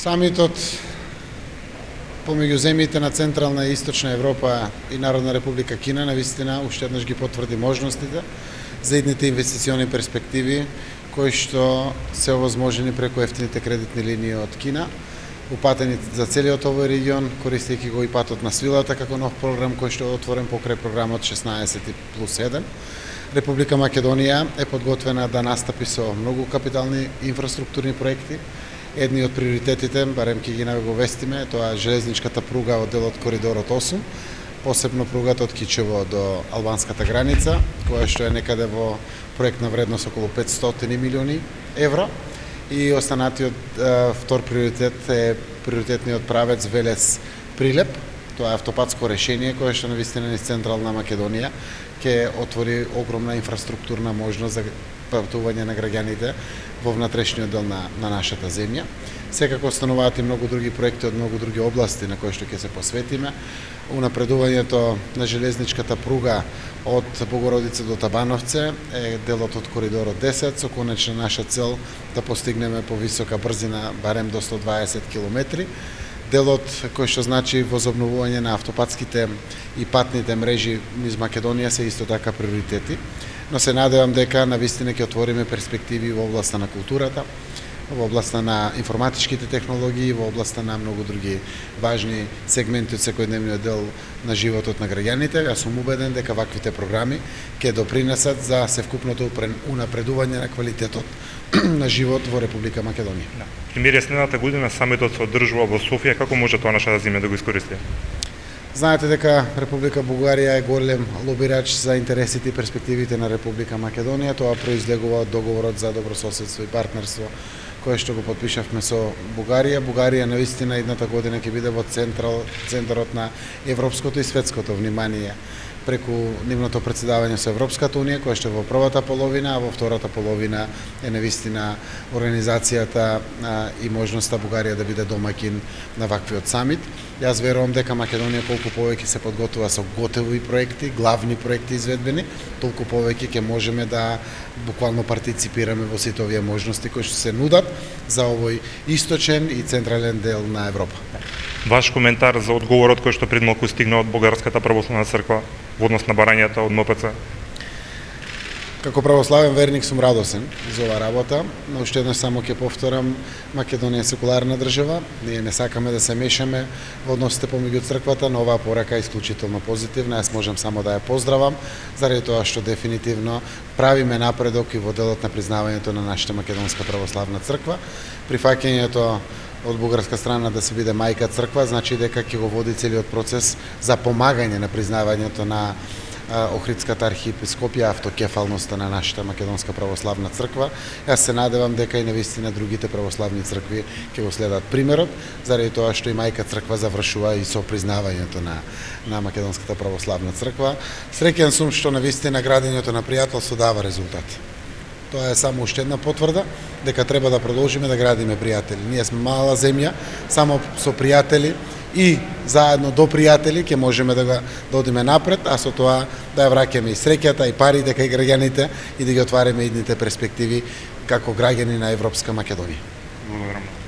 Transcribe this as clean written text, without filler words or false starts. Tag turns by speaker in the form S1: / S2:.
S1: Самитот помеѓу земјите на Централна и Источна Европа и Народна република Кина навистина уште еднаш ги потврди можностите за идните инвестициони перспективи кои што се овозможени преку ефтините кредитни линии од Кина, упатени за целиот овој регион, користејќи го и патот на свилата како нов програм кој што е отворен покрај програмот 16+1. Република Македонија е подготвена да настапи со многу капитални инфраструктурни проекти. Едни од приоритетите, барем ќе ги наговестиме, тоа е железничката пруга од делот Коридорот 8, посебно пругата од Кичево до албанската граница, која што е некаде во проектна вредност околу 500 милиони евра. И останатиот втор приоритет е приоритетниот правец Велес-Прилеп. Тоа е автопатско решение кое што навистина низ Централна Македонија ќе отвори огромна инфраструктурна можност за патување на граѓаните во внатрешниот дел на нашата земја. Секако остануваат и многу други проекти од многу други области на кои што ќе се посветиме. Унапредувањето на железничката пруга од Богородица до Табановце е делот од Коридорот 10, со конечна наша цел да постигнеме повисока брзина барем до 120 км. Делот кој што значи возобновување на автопатските и патните мрежи низ Македонија се исто така приоритети, но се надевам дека навистина ќе отвориме перспективи во областа на културата, во областа на информатичките технологии, во областа на многу други важни сегменти од секојдневниот дел на животот на граѓаните. Јас сум убеден дека ваквите програми ќе допринесат за севкупното унапредување на квалитетот на живот во Република Македонија.
S2: Пример, следната година самитот се одржува во Софија, како може тоа нашата земја да го искористи?
S1: Знаете дека Република Бугарија е голем лобирач за интересите и перспективите на Република Македонија. Тоа произлегува од договорот за добрососедство и партнерство кој што го подпишавме со Бугарија. Бугарија навистина идната година ќе биде во центарот на европското и светското внимание преку нивното претседавање со Европската унија, која што е во првата половина, а во втората половина е навистина организацијата и можноста Бугарија да биде домакин на ваквиот самит. Јас верувам дека Македонија колку повеќе се подготвува со готови проекти, главни проекти изведбени, толку повеќе ќе можеме да буквално партиципираме во сите овие можности кои што се нудат за овој источен и централен дел на Европа.
S2: Ваш коментар за одговорот кој што пред малку стигна од Бугарската православна црква во однос на барањата од МПЦ?
S1: Како православен верник сум радосен за оваа работа, но уште еднаш само ќе повторам, Македонија е секуларна држава, ние не сакаме да се мешаме во односите помеѓу црквата, но оваа порака е исклучително позитивна, јас можам само да ја поздравам, заради тоа што дефинитивно правиме напредок и во делот на признавањето на нашата Македонска православна црква. Прифаќањето од бугарска страна да се биде мајка црква, значи дека ќе го води целиот процес за помагање на признавањето на Охридската архиепископија, автокефалноста на нашата Македонска православна црква. Јас се надевам дека и навистина другите православни цркви ќе го следат примерот, заради тоа што и мајка црква завршува и со признавањето на Македонската православна црква. Среќен сум што навистина градењето на пријателство дава резултат. Тоа е само уште една потврда дека треба да продолжиме да градиме пријатели. Ние сме мала земја, само со пријатели и заедно до пријатели ќе можеме да одиме напред, а со тоа да ја враќаме и среќата и парите кај граѓаните и да ги отвариме идните перспективи како граѓани на Европска Македонија.
S2: Благодарам.